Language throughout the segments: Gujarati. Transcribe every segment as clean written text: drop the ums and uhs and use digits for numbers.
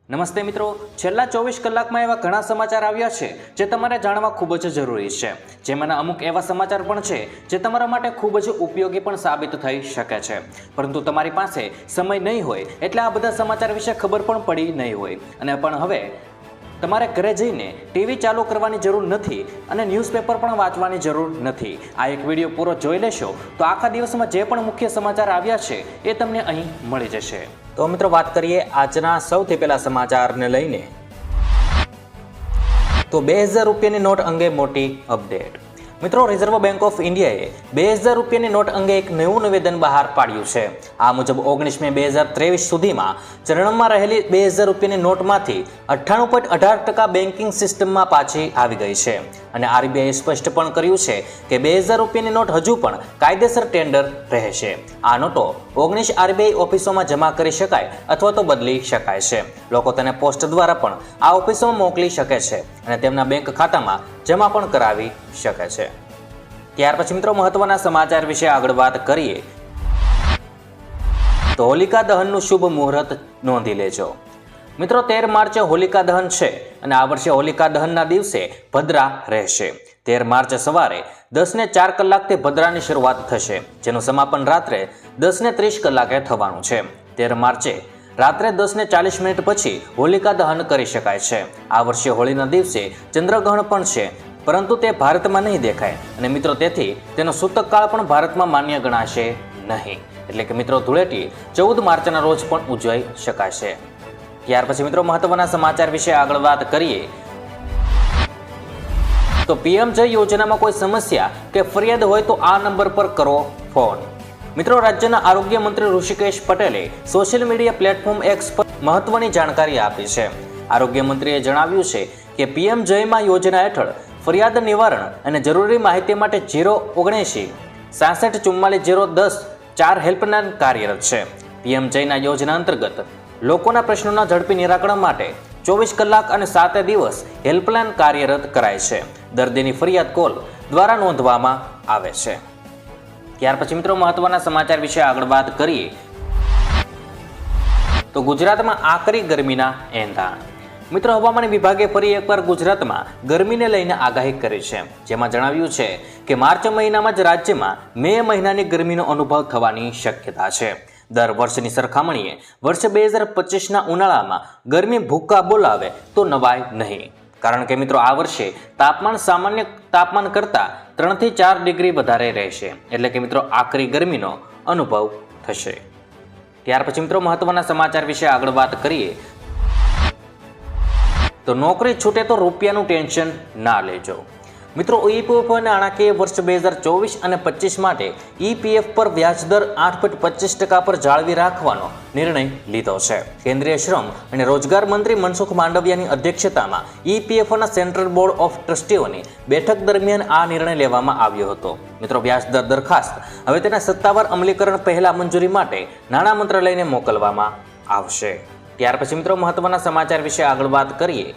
નમસ્તે મિત્રો, છેલ્લા 24 કલાકમાં એવા ઘણા સમાચાર આવ્યા છે જે તમારે જાણવા ખૂબ જ જરૂરી છે। જેમાંના અમુક એવા સમાચાર પણ છે જે તમારા માટે ખૂબ જ ઉપયોગી પણ સાબિત થઈ શકે છે, પરંતુ તમારી પાસે સમય નહીં હોય એટલે આ બધા સમાચાર વિશે ખબર પણ પડી નહીં હોય। અને પણ હવે તમારે ઘરે જઈને ટીવી ચાલુ કરવાની જરૂર નથી અને ન્યૂઝપેપર પણ વાંચવાની જરૂર નથી। આ એક વિડીયો પૂરો જોઈ લેશો તો આખા દિવસમાં જે પણ મુખ્ય સમાચાર આવ્યા છે એ તમને અહીં મળી જશે। તો મિત્રો, વાત કરીએ આજના સૌથી પહેલા સમાચારને લઈને તો 2000 રૂપિયાની નોટ અંગે મોટી અપડેટ। મિત્રો, રિઝર્વ બેંક ઓફ ઇન્ડિયાએ 2000 રૂપિયાની નોટ અંગે એક નવું નિવેદન બહાર પાડ્યું છે। આ મુજબ 19 મે 2023 સુધીમાં ચલણમાં રહેલી 2000 રૂપિયાની નોટમાંથી 98.18% બેન્કિંગ સિસ્ટમમાં પાછી આવી ગઈ છે અને આરબીઆઈએ સ્પષ્ટ પણ કર્યું છે કે 2000 રૂપિયાની નોટ હજુ પણ કાયદેસર ટેન્ડર રહેશે। આ નોટો 19 આરબીઆઈ ઓફિસોમાં જમા કરી શકાય અથવા તો બદલી શકાય છે। લોકો તેને પોસ્ટ દ્વારા પણ આ ઓફિસોમાં મોકલી શકે છે અને તેમના બેંક ખાતામાં જમા પણ કરાવી શકે છે। ત્યાર પછી મિત્રો, મહત્વના સમાચાર વિશે આગળ વાત કરીએ તો હોલિકા દહનનું શુભ મુહૂર્ત નોંધી લેજો। મિત્રો, 13 માર્ચે હોલિકા દહન છે અને આ વર્ષે હોલિકા દહનના દિવસે ભદ્રા રહેશે। 13 માર્ચે સવારે 10:04 કલાકથી ભદ્રાની શરૂઆત થશે, જેનું સમાપન રાત્રે 10:30 કલાકે થવાનું છે। 13 માર્ચે રાત્રે 10:40 પછી હોલિકા દહન કરી શકાય છે। આ વર્ષે હોળીના દિવસે ચંદ્રગ્રહણ પણ છે, પરંતુ તે ભારતમાં નહીં દેખાય અને મિત્રો તેથી તેનો સૂતકકાળ પણ ભારતમાં માન્ય ગણાશે નહીં। એટલે કે મિત્રો, ધૂળેટી 14 માર્ચના રોજ પણ ઉજવાઈ શકાશે। ત્યાર પછી મિત્રો, મહત્વના સમાચાર વિશે આગળ વાત કરીએ તો પીએમ જય યોજનામાં કોઈ સમસ્યા કે ફરિયાદ હોય તો આ નંબર પર કરો ફોન। મિત્રો, રાજ્યના આરોગ્ય મંત્રી ઋષિકેશ પટેલે સોશિયલ મીડિયા પ્લેટફોર્મ એક્સ પર મહત્વની જાણકારી આપી છે। આરોગ્ય મંત્રીએ જણાવ્યું છે કે પીએમ જયમાં યોજના હેઠળ ફરિયાદ નિવારણ અને જરૂરી માહિતી માટે 079 66 44 010 4 હેલ્પલાઇન કાર્યરત છે। પીએમ જયના યોજના અંતર્ગત લોકોના પ્રશ્નોના ઝડપી નિરાકરણ માટે 24 કલાક અને 7 દિવસ હેલ્પલાઇન કાર્યરત કરાય છે। દર્દીની ફરિયાદ કોલ દ્વારા નોંધવામાં આવે છે। ત્યાર પછી મિત્રો, મહત્વના સમાચાર વિશે આગળ વાત કરીએ તો ગુજરાતમાં આકરી ગરમીના એંધાણ। મિત્રો, હવામાન વિભાગે ફરી એકવાર ગુજરાતમાં ગરમીને લઈને આગાહી કરી છે, જેમાં જણાવ્યું છે કે માર્ચ મહિનામાં જ રાજ્યમાં મે મહિનાની ગરમીનો અનુભવ થવાની શક્યતા છે। દર વર્ષની સરખામણીએ વર્ષ 2025ના ઉનાળામાં ગરમી ભૂક્કા બોલાવે તો નવાય નહીં, કારણ કે મિત્રો આ વર્ષે તાપમાન સામાન્ય તાપમાન કરતાં 3 થી 4 ડિગ્રી વધારે રહેશે, એટલે કે મિત્રો આકરી ગરમીનો અનુભવ થશે। ત્યાર પછી મિત્રો, મહત્વના સમાચાર વિશે આગળ વાત કરીએ તો નોકરી છૂટે તો રૂપિયાનું ટેન્શન ના લેજો। મિત્રો, ઈપીએફઓ નાણાકીય વર્ષ 2024 અને 25 માટે ઈપીએફ પર વ્યાજદર 8.25% પર જાળવી રાખવાનો નિર્ણય લીધો છે। કેન્દ્રીય શ્રમ અને રોજગાર મંત્રી મનસુખ માંડવિયાની અધ્યક્ષતામાં ઈપીએફઓના સેન્ટ્રલ બોર્ડ ઓફ ટ્રસ્ટીઓની બેઠક દરમિયાન આ નિર્ણય લેવામાં આવ્યો હતો। મિત્રો, વ્યાજદર દરખાસ્ત હવે તેના સત્તાવાર અમલીકરણ પહેલા મંજૂરી માટે નાણાં મંત્રાલયને મોકલવામાં આવશે। ત્યાર પછી મિત્રો, મહત્વના સમાચાર વિશે આગળ વાત કરીએ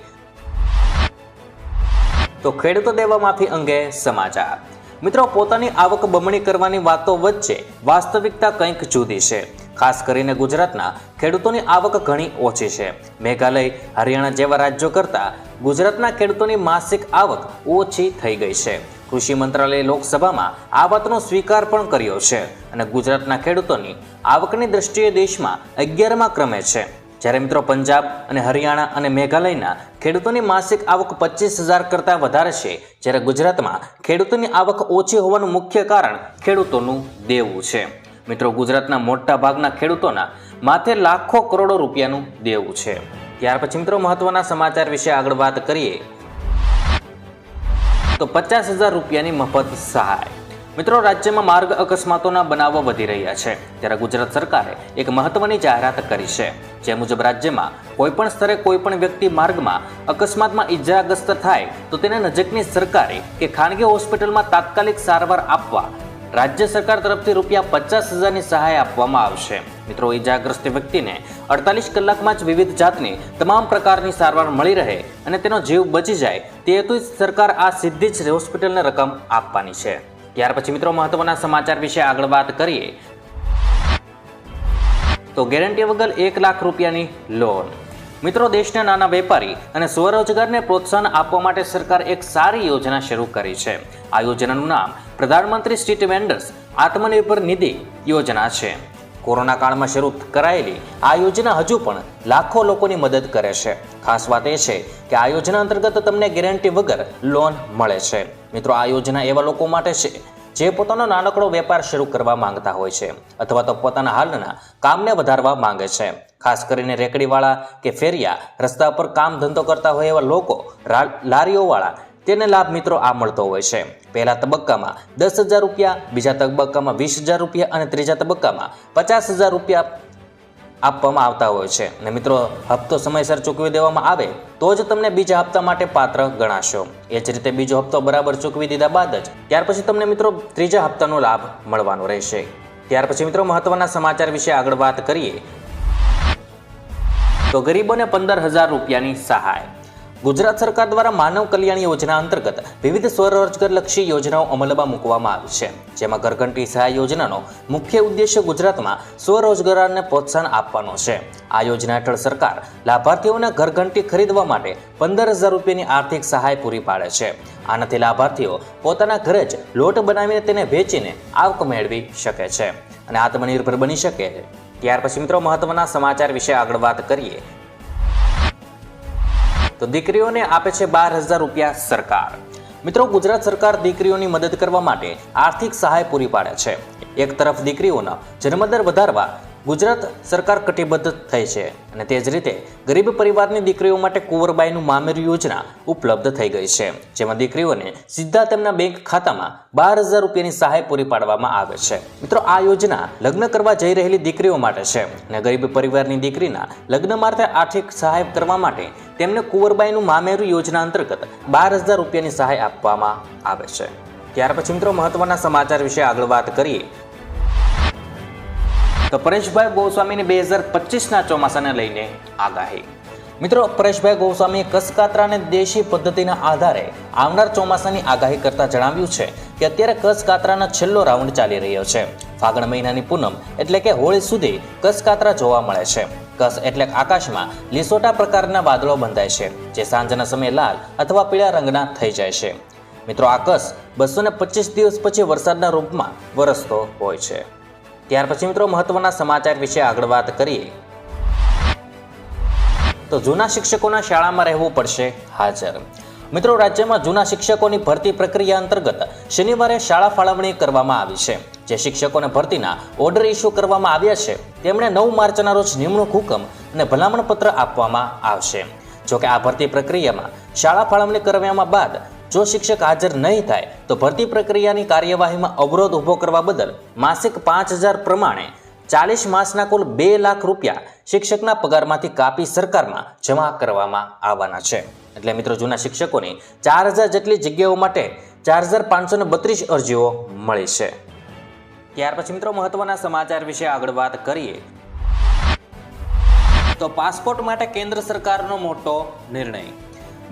તો ખેડૂતો દેવા માફી અંગે સમાચાર। મિત્રો, પોતાની આવક બમણી કરવાની વાતો વચ્ચે વાસ્તવિકતા કંઈક જુદી છે। ખાસ કરીને ગુજરાતના ખેડૂતોની આવક ઘણી ઓછી છે। મેઘાલય, હરિયાણા જેવા રાજ્યો કરતાં ગુજરાતના ખેડૂતોની માસિક આવક ઓછી થઈ ગઈ છે। કૃષિ મંત્રાલયે લોકસભામાં આ વાતનો સ્વીકાર પણ કર્યો છે અને ગુજરાતના ખેડૂતોની આવકની દ્રષ્ટિએ દેશમાં 11મા ક્રમે છે, જ્યારે મિત્રો પંજાબ અને હરિયાણા અને મેઘાલયના ખેડૂતોની માસિક આવક 25,000 કરતાં વધારે છે, જ્યારે ગુજરાતમાં ખેડૂતોની આવક ઓછી હોવાનું મુખ્ય કારણ ખેડૂતોનું દેવું છે। મિત્રો, ગુજરાતના મોટા ભાગના ખેડૂતોના માથે લાખો કરોડો રૂપિયાનું દેવું છે। ત્યાર પછી મિત્રો, મહત્વના સમાચાર વિશે આગળ વાત કરીએ તો 50,000 રૂપિયાની મફત સહાય। મિત્રો, રાજ્યમાં માર્ગ અકસ્માતોના બનાવો વધી રહ્યા છે, ત્યારે ગુજરાત સરકારે એક મહત્વની જાહેરાત કરી છે, જે મુજબ રાજ્યમાં કોઈપણ સ્તરે કોઈપણ વ્યક્તિ માર્ગમાં અકસ્માતમાં ઈજાગ્રસ્ત થાય તો તેને નજીકની સરકારી કે ખાનગી હોસ્પિટલમાં તાત્કાલિક સારવાર આપવા રાજ્ય સરકાર તરફથી રૂપિયા 50,000ની સહાય આપવામાં આવશે। મિત્રો, ઈજાગ્રસ્ત વ્યક્તિને 48 કલાકમાં જ વિવિધ જાતની તમામ પ્રકારની સારવાર મળી રહે અને તેનો જીવ બચી જાય તે હેતુથી સરકાર આ સીધી જ હોસ્પિટલને રકમ આપવાની છે। ત્યાર પછી મિત્રો, મહત્વના સમાચાર વિશે આગળ વાત કરીએ તો ગેરંટી વગર 1 લાખ રૂપિયાની લોન। મિત્રો, દેશના નાના વેપારી અને સ્વરોજગારને પ્રોત્સાહન આપવા માટે સરકાર એક સારી યોજના શરૂ કરી છે. આ યોજનાનું નામ પ્રધાનમંત્રી સ્ટ્રીટ વેન્ડર્સ આત્મનિર્ભર નિધિ યોજના છે. કોરોના કાળમાં શરૂ કરાયેલી આ યોજના હજુ પણ લાખો લોકોની મદદ કરે છે. ખાસ વાત એ છે કે આ યોજના અંતર્ગત તમને ગેરંટી વગર લોન મળે છે. મિત્રો, આ યોજના એવા લોકો માટે છે જે પોતાનો નાનકડો વેપાર શરૂ કરવા માંગતા હોય છે અથવા તો પોતાના હાલના કામને વધારવા માંગે છે. ખાસ કરીને રેકડીવાળા કે ફેરિયા, રસ્તા પર કામ ધંધો કરતા હોય એવા લોકો, લારીઓવાળા, તેને લાભ મિત્રો આ મળતો હોય છે. પહેલા તબક્કામાં 10,000 રૂપિયા, બીજા તબક્કામાં 20,000 રૂપિયા અને ત્રીજા તબક્કામાં 50,000 રૂપિયા આપવામાં આવતા હોય છે. અને મિત્રો, હપ્તો સમયસર ચૂકવી દેવામાં આવે તો જ તમને બીજા હપ્તા માટે પાત્ર ગણાશો. એ જ રીતે બીજો હપ્તો બરાબર ચૂકવી દીધા બાદ જ ત્યાર પછી તમને મિત્રો ત્રીજા હપ્તાનો લાભ મળવાનો રહેશે. ત્યાર પછી મિત્રો મહત્વના સમાચાર વિશે આગળ વાત કરીએ તો ગરીબોને 15,000 રૂપિયાની સહાય. ગુજરાત સરકાર દ્વારા માનવ કલ્યાણ યોજના અંતર્ગત વિવિધ સ્વરોજગારલક્ષી યોજનાઓ અમલમાં મૂકવામાં આવી છે. જેમાં ઘરઘંટી સહાય યોજનાનો મુખ્ય ઉદ્દેશ્ય ગુજરાતમાં સ્વરોજગારને પ્રોત્સાહન આપવાનો છે. આ યોજના હેઠળ સરકાર લાભાર્થીઓને ઘરઘંટી ખરીદવા માટે 15,000 રૂપિયાની આર્થિક સહાય પૂરી પાડે છે. આનાથી લાભાર્થીઓ પોતાના ઘરે જ લોટ બનાવીને તેને વેચીને આવક મેળવી શકે છે અને આત્મનિર્ભર બની શકે છે. ત્યાર પછી મિત્રો મહત્વના સમાચાર વિશે આગળ વાત કરીએ તો દીકરીઓને આપે છે 12,000 રૂપિયા સરકાર. મિત્રો, ગુજરાત સરકાર દીકરીઓની મદદ કરવા માટે આર્થિક સહાય પૂરી પાડે છે. એક તરફ દીકરીઓનો જન્મદર વધારવા ગુજરાત સરકાર કટિબદ્ધ થઈ છે અને તે જ રીતે ગરીબ પરિવારની દીકરીઓ માટે કુંવરબાઈનું મામેરું યોજના ઉપલબ્ધ થઈ ગઈ છે. જેમાં દીકરીઓને સીધા તેમના બેંક ખાતામાં 12,000 રૂપિયાની સહાય પૂરી પાડવામાં આવે છે. મિત્રો, આ યોજના લગ્ન કરવા જઈ રહેલી દીકરીઓ માટે છે અને ગરીબ પરિવારની દીકરીના લગ્ન માટે આર્થિક સહાય કરવા માટે તેમને કુંવરબાઈનું મામેરું યોજના અંતર્ગત 12,000 રૂપિયાની સહાય આપવામાં આવે છે. ત્યાર પછી મિત્રો મહત્વના સમાચાર વિશે આગળ વાત કરીએ તો પરેશભાઈ ગોસ્વામીની 2025ના ચોમાસાને લઈને આગાહી. મિત્રો, પરેશભાઈ ગોસ્વામીએ કચ્છકાતરા અને દેશી પદ્ધતિના આધારે આવનાર ચોમાસાની આગાહી કરતા જણાવ્યું છે કે અત્યારે કચ્છકાતરાનો છેલ્લો રાઉન્ડ ચાલી રહ્યો છે. ફાગણ મહિનાની પૂનમ એટલે કે હોળી સુધી કચ્છકાતરા જોવા મળે છે. કચ્છ એટલે આકાશમાં લીસોટા પ્રકારના વાદળો બંધાય છે જે સાંજના સમયે લાલ અથવા પીળા રંગના થઈ જાય છે. મિત્રો, આ કચ્છ 225 દિવસ પછી વરસાદના રૂપમાં વરસતો હોય છે. ત્યાર પછી મિત્રો મહત્વના સમાચાર વિશે આગળ વાત કરીએ તો જૂના શિક્ષકોના શાળામાં રહેવું પડશે હાજર. મિત્રો, રાજ્યમાં જૂના શિક્ષકોની ભરતી પ્રક્રિયા અંતર્ગત શનિવારે શાળા ફાળવણી કરવામાં આવી છે. જે શિક્ષકોને ભરતીના ઓર્ડર ઇસ્યુ કરવામાં આવ્યા છે તેમણે 9 માર્ચના રોજ નિમણૂક હુકમ અને ભલામણ પત્ર આપવામાં આવશે. જોકે આ ભરતી પ્રક્રિયામાં શાળા ફાળવણી કરવામાં બાદ જો શિક્ષક હાજર નહીં થાય તો ભરતી પ્રક્રિયાની કાર્યવાહીમાં અવરોધ ઊભો કરવા બદલ માસિક 5,000 પ્રમાણે 40 માસના કુલ 2 લાખ રૂપિયા શિક્ષકના પગારમાંથી કાપી સરકારમાં જમા કરવામાં આવવાના છે. એટલે મિત્રો, જૂના શિક્ષકોની 4,000 જેટલી જગ્યાઓ માટે 4,532 અરજીઓ મળી છે. ત્યાર પછી મિત્રો મહત્વના સમાચાર વિશે આગળ વાત કરીએ તો પાસપોર્ટ માટે કેન્દ્ર સરકારનો મોટો નિર્ણય.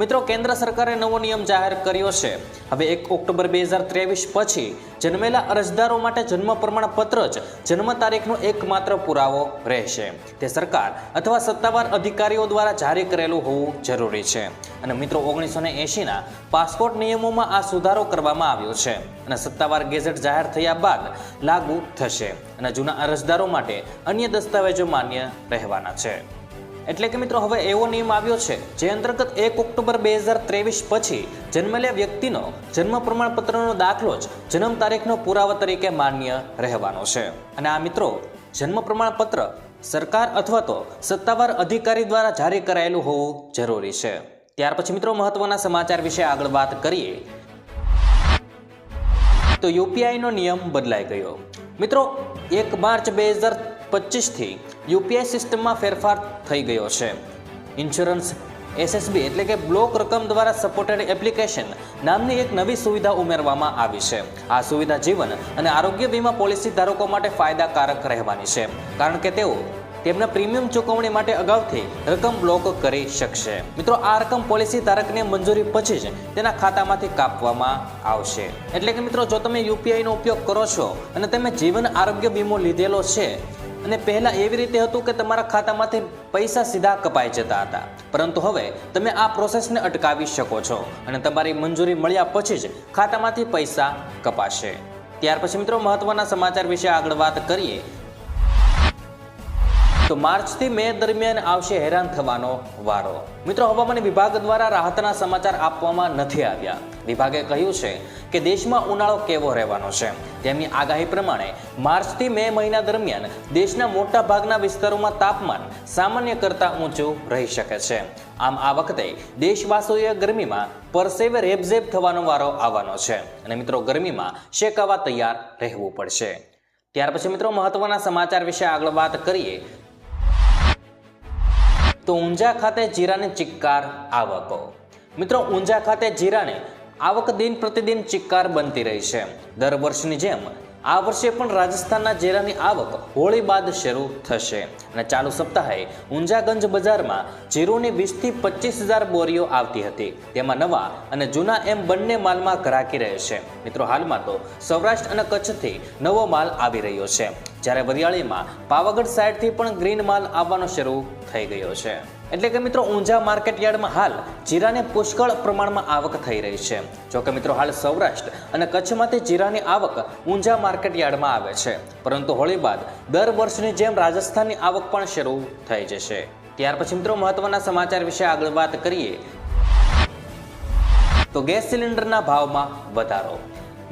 મિત્રો, કેન્દ્ર સરકારે નવો નિયમ જાહેર કર્યો છે. હવે 1 ઓક્ટોબર 2023 પછી જન્મેલા અરજદારો માટે જન્મ પ્રમાણપત્ર જ જન્મ તારીખનો એકમાત્ર પુરાવો રહેશે. તે સરકાર અથવા સત્તાવાર અધિકારીઓ દ્વારા જારી કરેલું હોવું જરૂરી છે. અને મિત્રો, 1980ના પાસપોર્ટ નિયમોમાં આ સુધારો કરવામાં આવ્યો છે અને સત્તાવાર ગેઝેટ જાહેર થયા બાદ લાગુ થશે અને જૂના અરજદારો માટે અન્ય દસ્તાવેજો માન્ય રહેવાના છે. એટલે કે મિત્રો, હવે એવો નિયમ આવ્યો છે જે અંતર્ગત 1 ઓક્ટોબર 2023 પછી જન્મેલા વ્યક્તિનો જન્મ પ્રમાણપત્રનો દાખલો જ જન્મ તારીખનો પુરાવા તરીકે માન્ય રહેવાનો છે. અને આ મિત્રો, જન્મ પ્રમાણપત્ર સરકાર અથવા તો સત્તાવાર અધિકારી દ્વારા જારી કરાયેલું હોવું જરૂરી છે. ત્યાર પછી મિત્રો મહત્વના સમાચાર વિશે આગળ વાત કરીએ તો યુપીઆઈનો નિયમ બદલાઈ ગયો. મિત્રો, 1 માર્ચ 2025થી યુપીઆઈ સિસ્ટમમાં ફેરફાર થઈ ગયો છે. ઇન્સ્યોરન્સ એસએસબી એટલે કે બ્લોક રકમ દ્વારા સપોર્ટેડ એપ્લિકેશન નામની એક નવી સુવિધા ઉમેરવામાં આવી છે. આ સુવિધા જીવન અને આરોગ્ય વીમા પોલિસી ધારકો માટે ફાયદાકારક રહેવાની છે, કારણ કે તેઓ તેમના પ્રીમિયમ ચૂકવણી માટે અગાઉથી રકમ બ્લોક કરી શકશે. મિત્રો, આ રકમ પોલિસી ધારકને મંજૂરી પછી જ તેના ખાતામાંથી કાપવામાં આવશે. એટલે કે મિત્રો, જો તમે યુપીઆઈનો ઉપયોગ કરો છો અને તમે જીવન આરોગ્ય વીમો લીધેલો છે અને પહેલા એવી રીતે હતું કે તમારા ખાતામાંથી પૈસા સીધા કપાઈ જતા હતા, પરંતુ હવે તમે આ પ્રોસેસને અટકાવી શકો છો અને તમારી મંજૂરી મળ્યા પછી જ ખાતામાંથી પૈસા કપાશે. ત્યાર પછી મિત્રો મહત્વના સમાચાર વિશે આગળ વાત કરીએ તો માર્ચથી મે દરમિયાન આવશે હેરાન થવાનો વારો. મિત્રો હવામાન વિભાગ દ્વારા રાહતના સમાચાર આપવામાં નથી આવ્યા. વિભાગે કહ્યું છે કે દેશમાં ઉનાળો કેવો રહેવાનો છે. તેમની આગાહી પ્રમાણે માર્ચથી મે મહિના દરમિયાન દેશના મોટા ભાગના વિસ્તારોમાં તાપમાન સામાન્ય કરતાં ઊંચું રહી શકે છે. આમ આ વખતે દેશવાસીઓએ ગરમીમાં પરસેવે રેબઝેબ થવાનો વારો આવવાનો છે અને મિત્રો ગરમીમાં શેકાવા તૈયાર રહેવું પડશે. ત્યાર પછી મિત્રો મહત્વના સમાચાર વિશે આગળ વાત કરીએ તો ઊંઝા ખાતે જીરાની ચિક્કાર આવકો. મિત્રો ઊંઝા ખાતે જીરાની આવક દિન પ્રતિદિન ચિક્કાર બનતી રહી છે. દર વર્ષની જેમ આ વર્ષે પણ રાજસ્થાનના જીરાની આવક હોળી બાદ શરૂ થશે અને ચાલુ સપ્તાહે ઊંઝાગંજ બજારમાં જીરુની 20 થી 25,000 બોરીઓ આવતી હતી. તેમાં નવા અને જૂના એમ બંને માલમાં ઘરાકી રહે છે. મિત્રો હાલમાં તો સૌરાષ્ટ્ર અને કચ્છથી નવો માલ આવી રહ્યો છે, જ્યારે વરિયાળીમાં પાવાગઢ સાઈડથી પણ ગ્રીન માલ આવવાનો શરૂ થઈ ગયો છે. એટલે કે મિત્રો ઊંઝા માર્કેટયાર્ડમાં હાલ જીરાની પુષ્કળ પ્રમાણમાં આવક થઈ રહી છે. જોકે મિત્રો હાલ સૌરાષ્ટ્ર અને કચ્છમાંથી જીરાની આવક ઊંઝા માર્કેટયાર્ડમાં આવે છે, પરંતુ હોળી બાદ દર વર્ષની જેમ રાજસ્થાનની આવક પણ શરૂ થઈ જશે. ત્યાર પછી મિત્રો મહત્વના સમાચાર વિશે આગળ વાત કરીએ તો ગેસ સિલિન્ડરના ભાવમાં વધારો.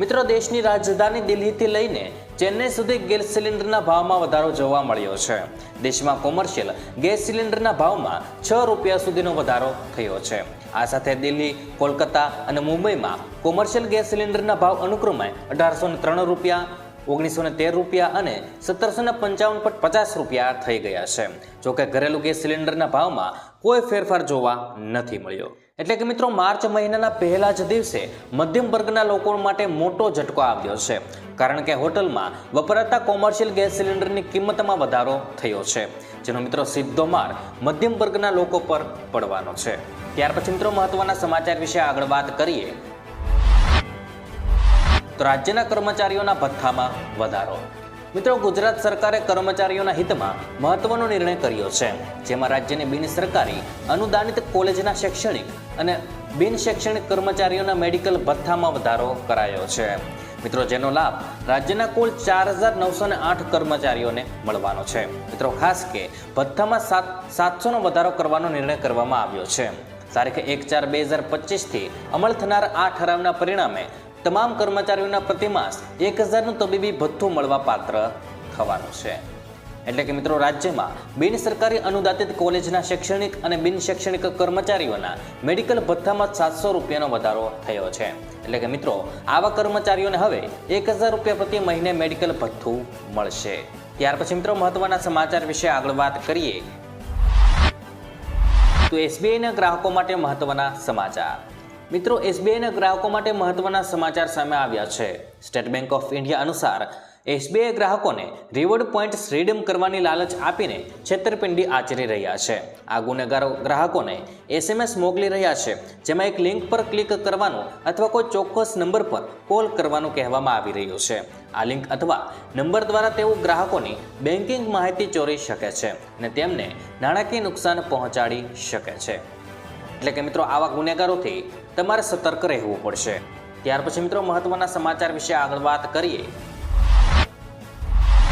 મિત્રો દેશની રાજધાની દિલ્હીથી લઈને ચેન્નઈ સુધી ગેસ સિલિન્ડરના ભાવમાં વધારો જોવા મળ્યો છે. દેશમાં કોમર્શિયલ ગેસ સિલિન્ડરના ભાવમાં 6 રૂપિયા સુધીનો વધારો થયો છે. આ સાથે દિલ્હી, કોલકાતા અને મુંબઈમાં કોમર્શિયલ ગેસ સિલિન્ડરના ભાવ અનુક્રમે 1803 રૂપિયા, 1913 રૂપિયા અને 1755.50 રૂપિયા થઈ ગયા છે. જોકે ઘરેલું ગેસ સિલિન્ડરના ભાવમાં કોઈ ફેરફાર જોવા નથી મળ્યો. એટલે કે મિત્રો માર્ચ મહિનાના પહેલા જ દિવસે મધ્યમ વર્ગના લોકો માટે મોટો ઝટકો આવ્યો છે, કારણ કે હોટલમાં વપરાતા કોમર્શિયલ ગેસ સિલિન્ડરની કિંમતમાં વધારો થયો છે, જેનો મિત્રો સીધો માર મધ્યમ વર્ગના લોકો પર પડવાનો છે. ત્યાર પછી મિત્રો મહત્વના સમાચાર વિશે આગળ વાત કરીએ તો રાજ્યના કર્મચારીઓના ભથ્થામાં વધારો. મિત્રો ગુજરાત સરકારે કર્મચારીઓના હિતમાં મહત્વનો નિર્ણય કર્યો છે, જેમાં રાજ્યની બિન સરકારી અનુદાનિત કોલેજના શૈક્ષણિક અને બિન શૈક્ષણિક કર્મચારીઓના મેડિકલ ભથ્થામાં વધારો કરાયો છે. મિત્રો જેનો લાભ રાજ્યના કુલ 4,908 કર્મચારીઓને મળવાનો છે. મિત્રો ખાસ કે ભથ્થામાં 700નો વધારો કરવાનો નિર્ણય કરવામાં આવ્યો છે. તારીખ 1/4/2025 થી અમલ થનાર આ ઠરાવના પરિણામે તમામ કર્મચારીઓના પ્રતિમાસ 1,000નું તબીબી ભથ્થું મળવા પાત્ર થવાનું છે. એટલે કે મિત્રો રાજ્યમાં બિન સરકારી અનુદાનિત કોલેજના શૈક્ષણિક અને બિન શૈક્ષણિક કર્મચારીઓના મેડિકલ ભથ્થામાં 700 રૂપિયાનો વધારો થયો છે. એટલે કે મિત્રો આવા કર્મચારીઓને હવે 1,000 રૂપિયા પ્રતિ મહિને મેડિકલ ભથ્થું મળશે. ત્યાર પછી મિત્રો મહત્વના સમાચાર વિશે આગળ વાત કરીએ તો એસબીઆઈના ગ્રાહકો માટે મહત્વના સમાચાર. મિત્રો એસબીઆઈના ગ્રાહકો માટે મહત્વના સમાચાર સામે આવ્યા છે. સ્ટેટ બેંક ઓફ ઇન્ડિયા અનુસાર એસબીઆઈ ગ્રાહકોને રિવોર્ડ પોઈન્ટ્સ રીડીમ કરવાની લાલચ આપીને છેતરપિંડી આચરી રહ્યા છે. આ ગુનેગારો ગ્રાહકોને એસએમએસ મોકલી રહ્યા છે, જેમાં એક લિંક પર ક્લિક કરવાનું અથવા કોઈ ચોક્કસ નંબર પર કોલ કરવાનું કહેવામાં આવી રહ્યું છે. આ લિંક અથવા નંબર દ્વારા તેઓ ગ્રાહકોની બેન્કિંગ માહિતી ચોરી શકે છે અને તેમને નાણાકીય નુકસાન પહોંચાડી શકે છે. એટલે કે મિત્રો આવા ગુનેગારોથી તમારે સતર્ક રહેવું પડશે. ત્યાર પછી મિત્રો મહત્વના સમાચાર વિશે આગળ વાત કરીએ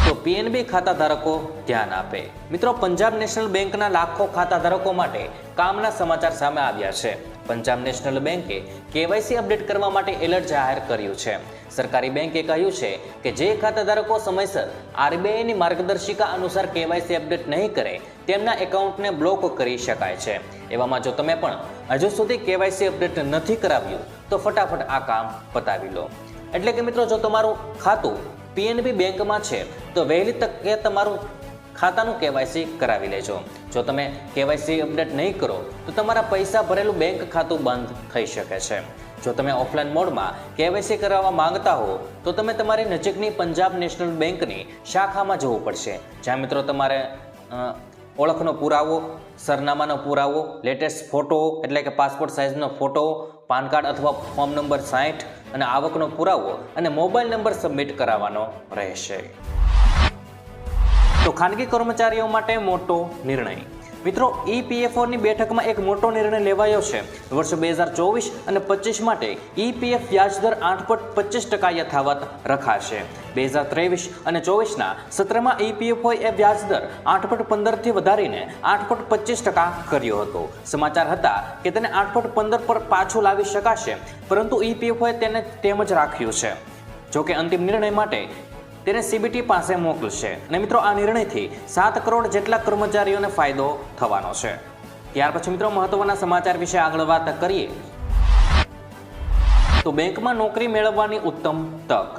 તો પીએનબી ખાતા ધારકો ધ્યાન આપે. મિત્રો પંજાબ નેશનલ બેંકના લાખો ખાતા ધારકો માટે કામના સમાચાર સામે આવ્યા છે. પંજાબ નેશનલ બેંકે કેવાયસી અપડેટ કરવા માટે એલર્ટ જાહેર કર્યું છે. સરકારી બેંકે કહ્યું છે કે જે ખાતાધારકો સમયસર આરબીઆઈની માર્ગદર્શિકા અનુસાર કેવાયસી અપડેટ નહીં કરે તેમના એકાઉન્ટને બ્લોક કરી શકાય છે. એવામાં જો તમે પણ હજુ સુધી કેવાયસી અપડેટ નથી કરાવ્યું તો ફટાફટ આ કામ પતાવી લો. એટલે કે મિત્રો જો તમારું ખાતું પીએનબી બેંકમાં છે તો વહેલી તકે તમારું ખાતાનું કેવાયસી કરાવી લેજો. જો તમે કેવાયસી અપડેટ નહીં કરો તો તમારા પૈસા ભરેલું બેંક ખાતું બંધ થઈ શકે છે. જો તમે ઓફલાઈન મોડમાં કેવાયસી કરાવવા માંગતા હો તો તમે તમારી નજીકની પંજાબ નેશનલ બેંકની શાખામાં જવું પડશે, જ્યાં મિત્રો તમારે ઓળખનો પુરાવો, સરનામાનો પુરાવો, લેટેસ્ટ ફોટો એટલે કે પાસપોર્ટ સાઇઝનો ફોટો, પાન કાર્ડ અથવા ફોર્મ નંબર 60 અને આવકનો પુરાવો અને મોબાઈલ નંબર સબમિટ કરાવવાનો રહેશે. તો ખાનગી કર્મચારીઓ માટે મોટો નિર્ણય. મિત્રો, ઈપીએફઓની બેઠકમાં એક મોટો નિર્ણય લેવાયો છે. વર્ષ 2024 અને 25 માટે ઈપીએફ વ્યાજદર 8.25% યથાવત રખાશે. 2023 અને 24ના સત્રમાં ઈપીએફઓએ વ્યાજદર 8.15 થી વધારીને 8.25% કર્યો હતો. સમાચાર હતા કે તેને 8.15 પર પાછું લાવી શકાશે, પરંતુ ઈપીએફઓએ તેને તેમ જ રાખ્યું છે. જોકે અંતિમ નિર્ણય માટે તેને સીબીટી પાસે મોકલશે. અને મિત્રો, આ નિર્ણયથી 7 કરોડ જેટલા કર્મચારીઓને ફાયદો થવાનો છે. ત્યાર પછી મિત્રો, મહત્વના સમાચાર વિશે આગળ વાત કરીએ તો બેંકમાં નોકરી મેળવવાની ઉત્તમ તક.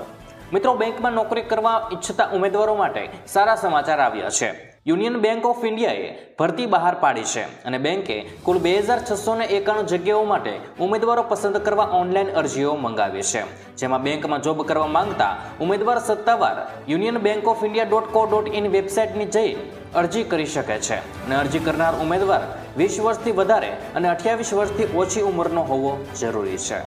મિત્રો, બેંકમાં નોકરી કરવા ઈચ્છતા ઉમેદવારો માટે સારા સમાચાર આવ્યા છે. યુનિયન બેંક ઓફ ઇન્ડિયાએ ભરતી બહાર પાડી છે અને બેંકે કુલ 2691 જગ્યાઓ માટે ઉમેદવારો પસંદ કરવા ઓનલાઈન અરજીઓ મંગાવી છે. જેમાં બેંકમાં જોબ કરવા માંગતા ઉમેદવાર સત્તાવાર unionbankofindia.co.in વેબસાઇટની જઈ અરજી કરી શકે છે. અને અરજી કરનાર ઉમેદવાર 20 વર્ષથી વધારે અને 28 વર્ષથી ઓછી ઉંમરનો હોવો જરૂરી છે.